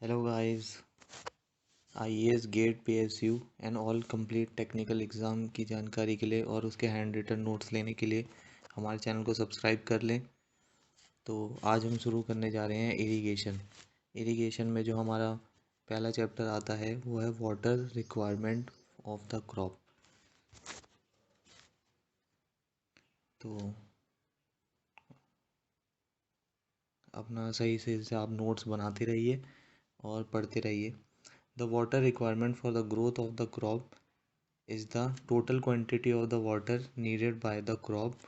Hello guys, IAS GATE PSU and all complete technical exam की जानकारी के लिए और उसके हैंड रिटन नोट्स लेने के लिए हमारे चैनल को सब्सक्राइब कर लें। तो आज हम शुरू करने जा रहे हैं इरिगेशन। इरिगेशन में जो हमारा पहला चैप्टर आता है वो है water requirement of the crop. तो अपना सही से आप नोट्स बनाते रहिए और पढ़ते रहिए। The water requirement for the growth of the crop is the total quantity of the water needed by the crop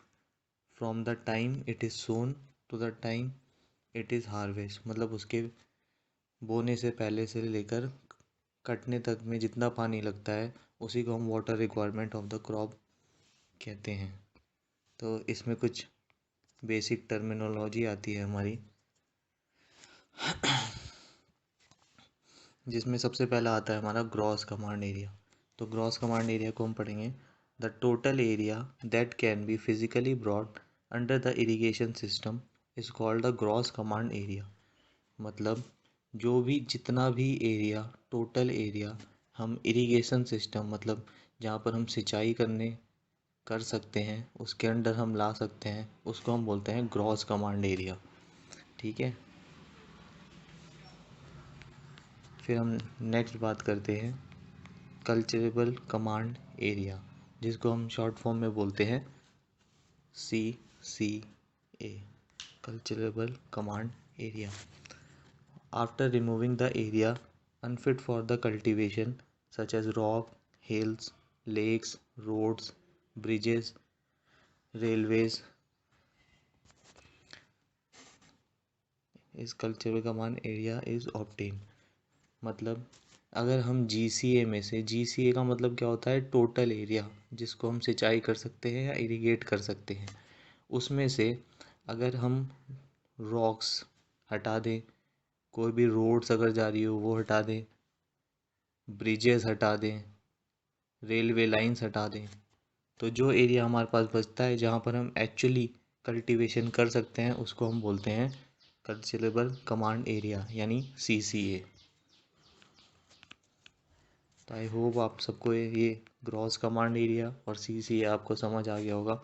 from the time it is sown to the time it is harvest। मतलब उसके बोने से पहले से लेकर कटने तक में जितना पानी लगता है उसी को हम water requirement of the crop कहते हैं। तो इसमें कुछ बेसिक टर्मिनोलॉजी आती है हमारी, जिसमें सबसे पहला आता है हमारा ग्रॉस कमांड एरिया। तो ग्रॉस कमांड एरिया को हम पढ़ेंगे, the total area that can be physically brought under the irrigation system is called the gross command area. मतलब जो भी जितना भी एरिया, टोटल एरिया हम इरिगेशन सिस्टम मतलब जहाँ पर हम सिंचाई कर सकते हैं उसके अंडर हम ला सकते हैं, उसको हम बोलते हैं ग्रॉस कमांड एरिया। ठीक है, फिर हम नेक्स्ट बात करते हैं कल्चरेबल कमांड एरिया, जिसको हम शॉर्ट फॉर्म में बोलते हैं CCA, culturable command area. After removing the area unfit for the cultivation such as rock, hills, lakes, roads, bridges, railways, इस cultural command area is obtain. मतलब अगर हम GCA में से, GCA का मतलब क्या होता है, टोटल एरिया जिसको हम सिंचाई कर सकते हैं या इरिगेट कर सकते हैं, उसमें से अगर हम रॉक्स हटा दें, कोई भी रोड्स अगर जा रही हो वो हटा दें, ब्रिजेस हटा दें, रेलवे लाइंस हटा दें, तो जो एरिया हमारे पास बचता है जहाँ पर हम एक्चुअली कल्टीवेशन कर सकते हैं उसको हम बोलते हैं कल्चरेबल कमांड एरिया यानी CCA। तो आई होप आप सबको ये ग्रॉस कमांड एरिया और CCA आपको समझ आ गया होगा।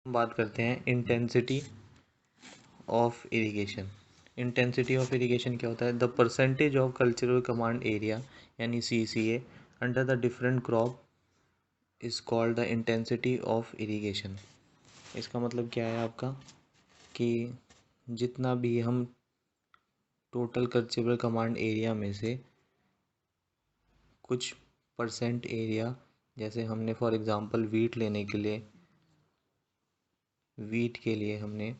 बात करते हैं intensity of irrigation. Intensity of irrigation क्या होता है, the percentage of cultural command area यानी CCA under the different crop is called the intensity of irrigation. इसका मतलब क्या है आपका कि जितना भी हम टोटल कल्चरल कमांड एरिया में से कुछ परसेंट एरिया, जैसे हमने फॉर एग्ज़ाम्पल वीट लेने के लिए, वीट के लिए हमने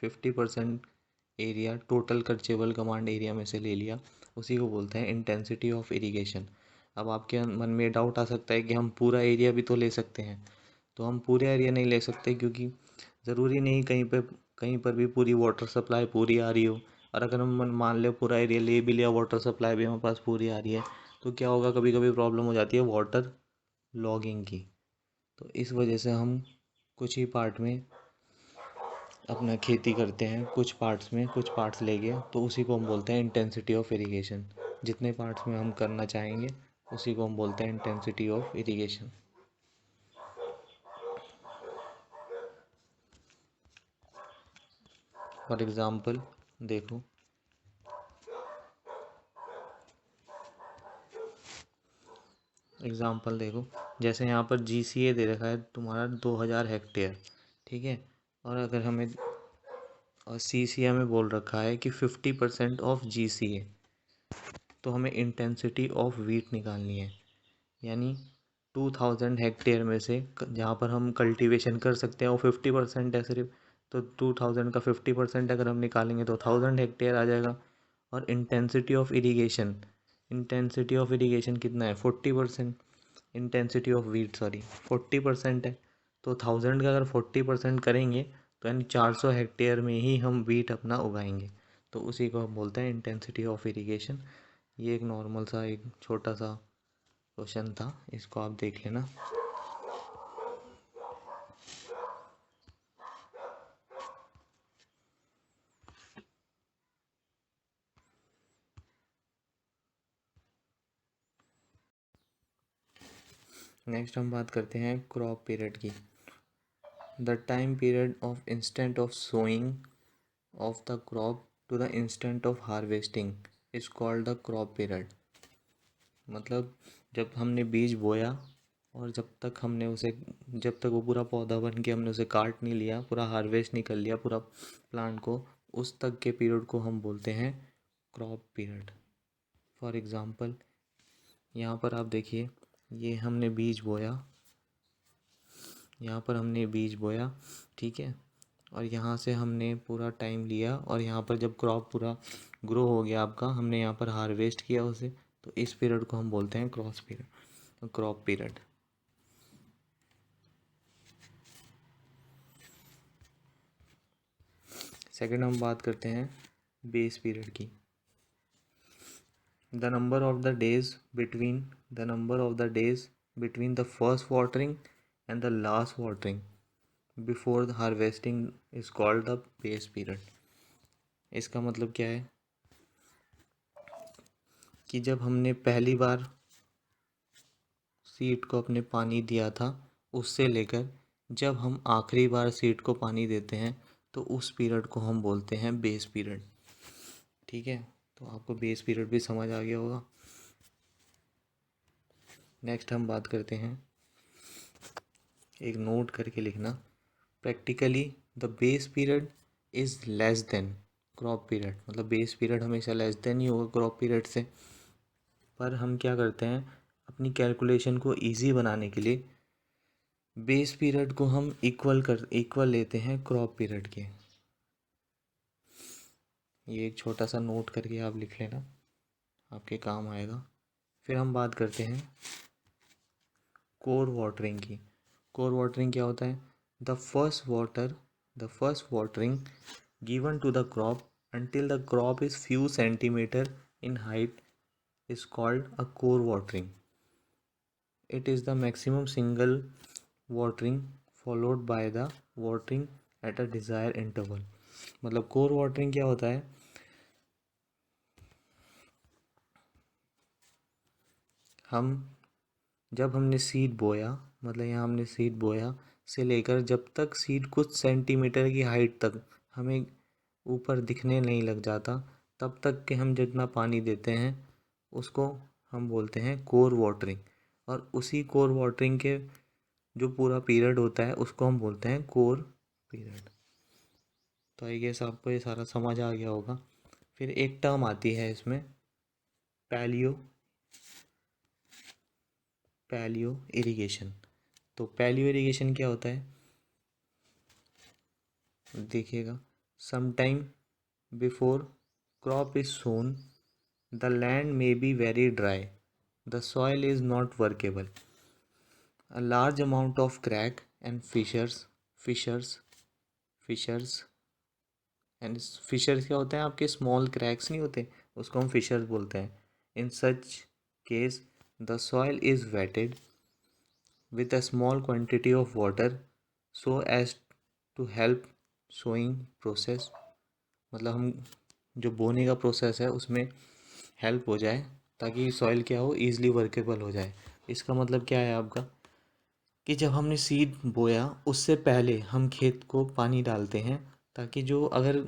50% area total cultural command area में से ले लिया, उसी को बोलते हैं इंटेंसिटी ऑफ इरिगेशन। अब आपके मन में डाउट आ सकता है कि हम पूरा एरिया भी तो ले सकते हैं। तो हम पूरा एरिया नहीं ले सकते क्योंकि ज़रूरी नहीं कहीं पर भी पूरी वाटर सप्लाई पूरी आ रही हो। और अगर हम मान ले पूरा एरिया ले भी लिया, वाटर सप्लाई भी हमारे पास पूरी आ रही है, तो क्या होगा, कभी कभी प्रॉब्लम हो जाती है वाटर लॉगिंग की। तो इस वजह से हम कुछ ही पार्ट में अपना खेती करते हैं, कुछ पार्ट्स में कुछ पार्ट्स ले गए, तो उसी को हम बोलते हैं इंटेंसिटी ऑफ इरिगेशन। जितने पार्ट्स में हम करना चाहेंगे उसी को हम बोलते हैं intensity of irrigation. For example देखो, जैसे यहाँ पर GCA दे रखा है तुम्हारा 2000 हेक्टेयर, ठीक है, और अगर हमें और CCA में बोल रखा है कि 50% ऑफ GCA, तो हमें इंटेंसिटी ऑफ वीट निकालनी है। यानी 2000 हेक्टेयर में से जहाँ पर हम कल्टीवेशन कर सकते हैं वो 50% है सिर्फ, तो 2000 का 50% अगर हम निकालेंगे तो 1000 हेक्टेयर आ जाएगा। और इंटेंसिटी ऑफ इरीगेशन कितना है, 40%। इंटेंसिटी ऑफ वीट 40% है, तो 1000 का अगर 40% करेंगे तो यानी 400 हेक्टेयर में ही हम वीट अपना उगाएंगे। तो उसी को हम बोलते हैं इंटेंसिटी ऑफ इरिगेशन। ये एक नॉर्मल सा एक छोटा सा क्वेश्चन था, इसको आप देख लेना। नेक्स्ट हम बात करते हैं क्रॉप पीरियड की। The time period of instant of sowing of the crop to the instant of harvesting is called the crop period. मतलब जब हमने बीज बोया और जब तक वो पूरा पौधा बन के हमने उसे काट नहीं लिया, पूरा हार्वेस्ट नहीं कर लिया पूरा प्लांट को, उस तक के पीरियड को हम बोलते हैं क्रॉप पीरियड। फॉर एग्ज़ाम्पल यहाँ पर आप देखिए, ये हमने बीज बोया, यहाँ पर हमने बीज बोया, ठीक है, और यहाँ से हमने पूरा टाइम लिया, और यहाँ पर जब क्रॉप पूरा ग्रो हो गया आपका, हमने यहाँ पर हार्वेस्ट किया उसे, तो इस पीरियड को हम बोलते हैं क्रॉप पीरियड। सेकंड हम बात करते हैं बेस पीरियड की। The number of the days between the first watering and the last watering before the harvesting is called the base period. इसका मतलब क्या है कि जब हमने पहली बार सीड को अपने पानी दिया था, उससे लेकर जब हम आखिरी बार सीड को पानी देते हैं, तो उस पीरियड को हम बोलते हैं बेस पीरियड। ठीक है, तो आपको बेस पीरियड भी समझ आ गया होगा। नेक्स्ट हम बात करते हैं, एक नोट करके लिखना, practically the base period is less than crop period. मतलब बेस पीरियड हमेशा लेस देन ही होगा क्रॉप पीरियड से। पर हम क्या करते हैं, अपनी कैलकुलेशन को इजी बनाने के लिए बेस पीरियड को हम इक्वल लेते हैं क्रॉप पीरियड के। ये एक छोटा सा नोट करके आप लिख लेना, आपके काम आएगा। फिर हम बात करते हैं कोर वाटरिंग की। कोर वाटरिंग क्या होता है? The first watering given to the crop until the crop is few centimeter in height is called a core watering. It is the maximum single watering followed by the watering at a desired interval. मतलब core watering क्या होता है? जब हमने seed बोया, मतलब यहाँ हमने सीड बोया से लेकर जब तक सीड कुछ सेंटीमीटर की हाइट तक हमें ऊपर दिखने नहीं लग जाता, तब तक के हम जितना पानी देते हैं उसको हम बोलते हैं कोर वाटरिंग। और उसी कोर वाटरिंग के जो पूरा पीरियड होता है उसको हम बोलते हैं कोर पीरियड। तो आई गेस आपको ये सारा समझ आ गया होगा। फिर एक टर्म आती है इसमें, पैलियो इरिगेशन। तो पैलियो इरिगेशन क्या होता है? देखिएगा, some time before crop is sown the land may be very dry, the soil is not workable, a large amount of crack and fissures and fissures क्या होते हैं आपके? स्मॉल क्रैक्स नहीं होते, उसको हम फिशर्स बोलते हैं। In such case the soil is wetted with a small quantity of water so as to help sowing process। मतलब हम जो बोने का प्रोसेस है उसमें हेल्प हो जाए, ताकि सॉइल क्या हो, ईज़िली वर्केबल हो जाए। इसका मतलब क्या है आपका कि जब हमने सीड बोया उससे पहले हम खेत को पानी डालते हैं, ताकि जो अगर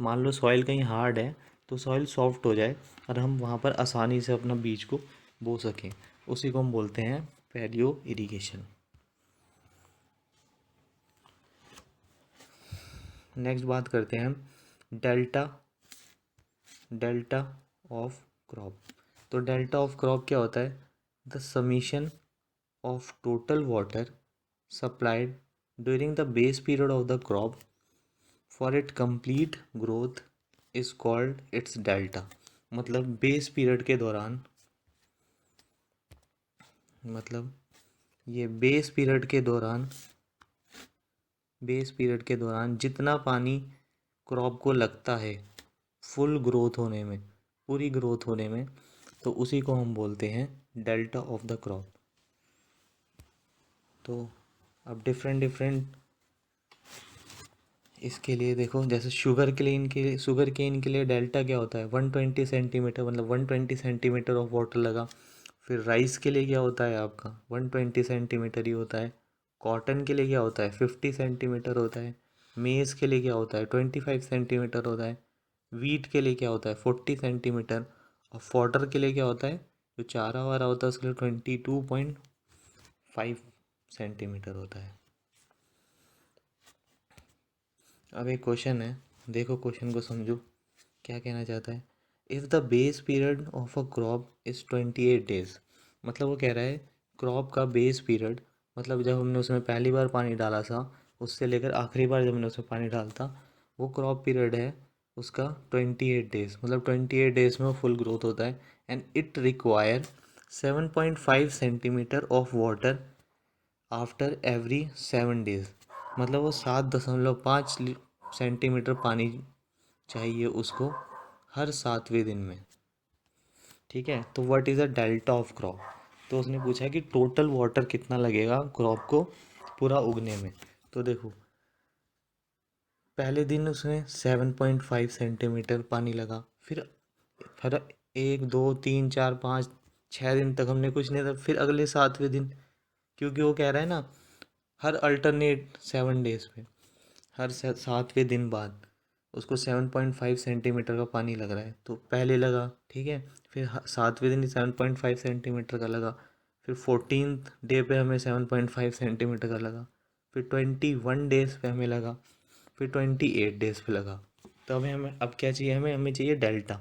मान लो सॉइल कहीं हार्ड है तो सॉइल सॉफ्ट हो जाए और हम वहाँ पर आसानी से अपना बीज को बो सकें। उसी को हम बोलते हैं पैलियो इरिगेशन। नेक्स्ट बात करते हैं हम डेल्टा ऑफ क्रॉप। तो डेल्टा ऑफ क्रॉप क्या होता है? The summation of total water supplied during the base period of the crop for it complete growth is called its delta. मतलब बेस पीरियड के दौरान, मतलब ये बेस पीरियड के दौरान बेस पीरियड के दौरान जितना पानी क्रॉप को लगता है फुल ग्रोथ होने में, पूरी ग्रोथ होने में, तो उसी को हम बोलते हैं डेल्टा ऑफ द क्रॉप। तो अब डिफरेंट डिफरेंट इसके लिए देखो, जैसे शुगर केन के लिए डेल्टा क्या होता है, 120 सेंटीमीटर, मतलब 120 सेंटीमीटर ऑफ वाटर लगा। फिर राइस के लिए क्या होता है आपका 120 सेंटीमीटर ही होता है। कॉटन के लिए क्या होता है 50 सेंटीमीटर होता है। मेज़ के लिए क्या होता है 25 सेंटीमीटर होता है। वीट के लिए क्या होता है 40 सेंटीमीटर। और फॉडर के लिए क्या होता है, जो चारा वारा होता है उसके लिए 22.5 सेंटीमीटर होता है। अब एक क्वेश्चन है, देखो क्वेश्चन को समझो क्या कहना चाहता है। If the base period of a crop is 28 days, मतलब वो कह रहा है क्रॉप का बेस पीरियड, मतलब जब हमने उसमें पहली बार पानी डाला था उससे लेकर आखिरी बार जब हमने उसमें पानी डालता, वो क्रॉप पीरियड है उसका 28 डेज, मतलब 28 डेज में वो फुल ग्रोथ होता है। And it require 7.5 centimetre of water after every 7 days, मतलब वो 7.5 सेंटीमीटर पानी चाहिए उसको हर 7वें दिन में। ठीक है, तो what is a delta of crop, तो उसने पूछा कि टोटल वाटर कितना लगेगा क्रॉप को पूरा उगने में। तो देखो पहले दिन उसमें 7.5 सेंटीमीटर पानी लगा, फिर 1 2 3 4 5 6 दिन तक हमने कुछ नहीं था, फिर अगले 7वें दिन, क्योंकि वो कह रहा है ना हर अल्टरनेट 7 डेज पे, हर 7वें दिन बाद उसको 7.5 सेंटीमीटर का पानी लग रहा है, तो पहले लगा ठीक है, फिर 7वें दिन ही 7.5 सेंटीमीटर का लगा, फिर 14th डे पे हमें 7.5 सेंटीमीटर का लगा, फिर 21 डेज पे हमें लगा, फिर 28 डेज पे लगा। तो हमें अब क्या चाहिए, हमें हमें चाहिए डेल्टा।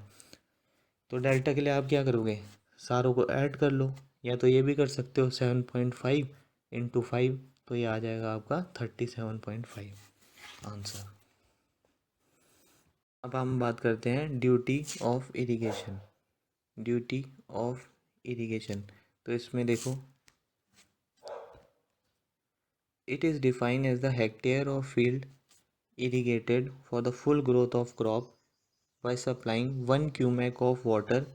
तो डेल्टा के लिए आप क्या करोगे, सारों को ऐड कर लो, या तो ये भी कर सकते हो 7.5 इंटू 5, तो ये आ जाएगा आपका 37.5 आंसर। अब हम बात करते हैं duty of irrigation. Duty of irrigation, तो इसमें देखो it is defined as the hectare of field irrigated for the full growth of crop by supplying 1 cubic of water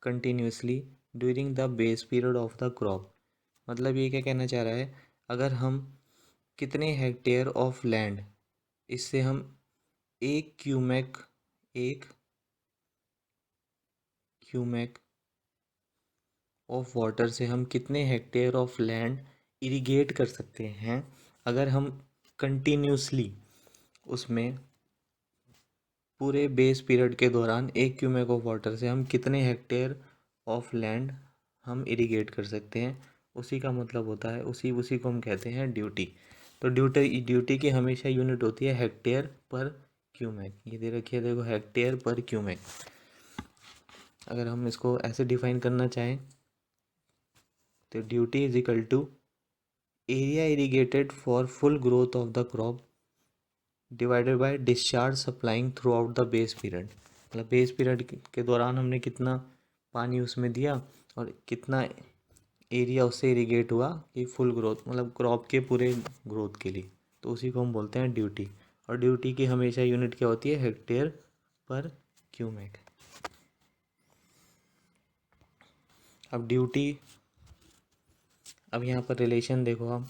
continuously during the base period of the crop। मतलब ये क्या कहना चाह रहा है, अगर हम कितने हेक्टेयर ऑफ लैंड, इससे हम एक क्यूमेक ऑफ वाटर से हम कितने हेक्टेयर ऑफ लैंड इरिगेट कर सकते हैं, अगर हम कंटिन्यूसली उसमें पूरे बेस पीरियड के दौरान 1 क्यूमेक ऑफ वाटर से हम कितने हेक्टेयर ऑफ लैंड हम इरिगेट कर सकते हैं, उसी का मतलब होता है, उसी उसी को हम कहते हैं ड्यूटी। तो ड्यूटी की हमेशा यूनिट होती है हेक्टेयर पर क्यूमेक, ये दे रखी है देखो हेक्टेयर पर क्यूमेक। अगर हम इसको ऐसे डिफाइन करना चाहें तो duty is equal to area irrigated for full growth of the crop divided by discharge supplying throughout the base period, मतलब बेस पीरियड के दौरान हमने कितना पानी उसमें दिया और कितना एरिया उससे इरिगेट हुआ कि फुल ग्रोथ, मतलब क्रॉप के पूरे ग्रोथ के लिए, तो उसी को हम बोलते हैं ड्यूटी। और ड्यूटी की हमेशा यूनिट क्या होती है, हेक्टेयर पर क्यूमेक। अब ड्यूटी, अब यहाँ पर रिलेशन देखो, आप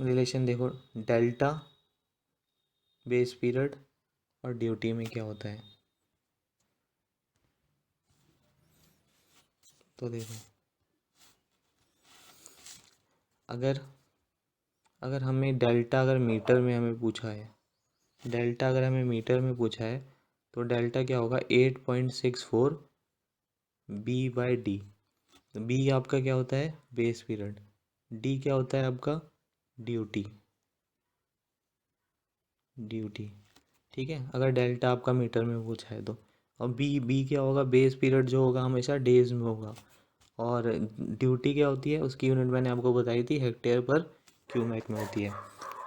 रिलेशन देखो डेल्टा बेस पीरियड और ड्यूटी में क्या होता है। तो देखो अगर अगर हमें डेल्टा अगर मीटर में हमें पूछा है, डेल्टा अगर हमें मीटर में पूछा है, तो डेल्टा क्या होगा 8.64 बी बाई डी। तो बी आपका क्या होता है बेस पीरियड, डी क्या होता है आपका ड्यूटी, ड्यूटी ठीक है, अगर डेल्टा आपका मीटर में पूछा है तो। और बी क्या होगा, बेस पीरियड जो होगा हमेशा डेज में होगा, और ड्यूटी क्या होती है उसकी यूनिट मैंने आपको बताई थी हेक्टेयर पर क्यूमेक में होती है।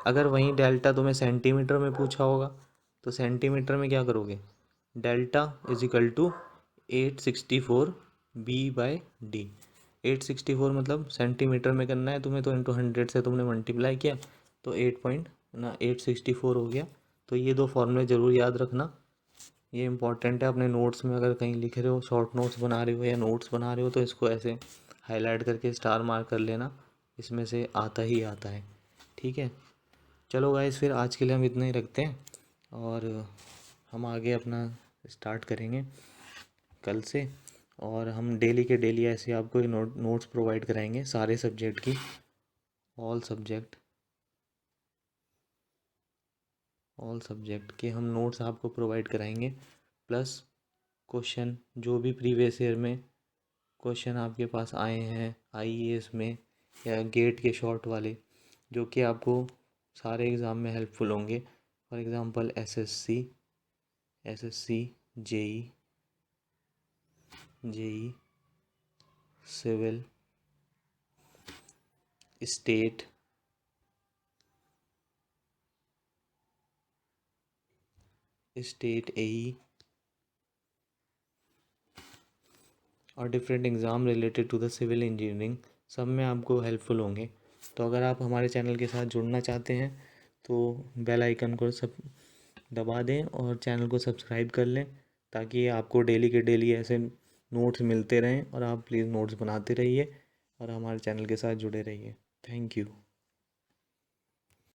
अगर वहीं डेल्टा तुम्हें सेंटीमीटर में पूछा होगा तो सेंटीमीटर में क्या करोगे, delta is equal to 864 B by D. 864 मतलब सेंटीमीटर में करना है तुम्हें, तो इंटू 100 से तुमने मल्टीप्लाई किया तो 8.864 हो गया। तो ये 2 फॉर्मूले ज़रूर याद रखना, ये इंपॉर्टेंट है। अपने नोट्स में अगर कहीं लिख रहे हो, शॉर्ट नोट्स बना रहे हो या नोट्स बना रहे हो, तो इसको ऐसे हाईलाइट करके स्टार मार्क कर लेना, इसमें से आता ही आता है। ठीक है, चलो गाइस, फिर आज के लिए हम इतना ही रखते हैं और हम आगे अपना स्टार्ट करेंगे कल से। और हम डेली के डेली ऐसे आपको नोट्स प्रोवाइड कराएंगे सारे सब्जेक्ट की, ऑल सब्जेक्ट के हम नोट्स आपको प्रोवाइड कराएंगे, प्लस क्वेश्चन जो भी प्रीवियस ईयर में क्वेश्चन आपके पास आए हैं आईएएस में या गेट के शॉर्ट वाले, जो कि आपको सारे एग्ज़ाम में हेल्पफुल होंगे। For example SSC, JE, civil, state, AE और different exam related to the civil engineering, सब में आपको हेल्पफुल होंगे। तो अगर आप हमारे चैनल के साथ जुड़ना चाहते हैं तो बेल आइकन को सब दबा दें और चैनल को सब्सक्राइब कर लें, ताकि आपको डेली के डेली ऐसे नोट्स मिलते रहें और आप प्लीज़ नोट्स बनाते रहिए और हमारे चैनल के साथ जुड़े रहिए। Thank you.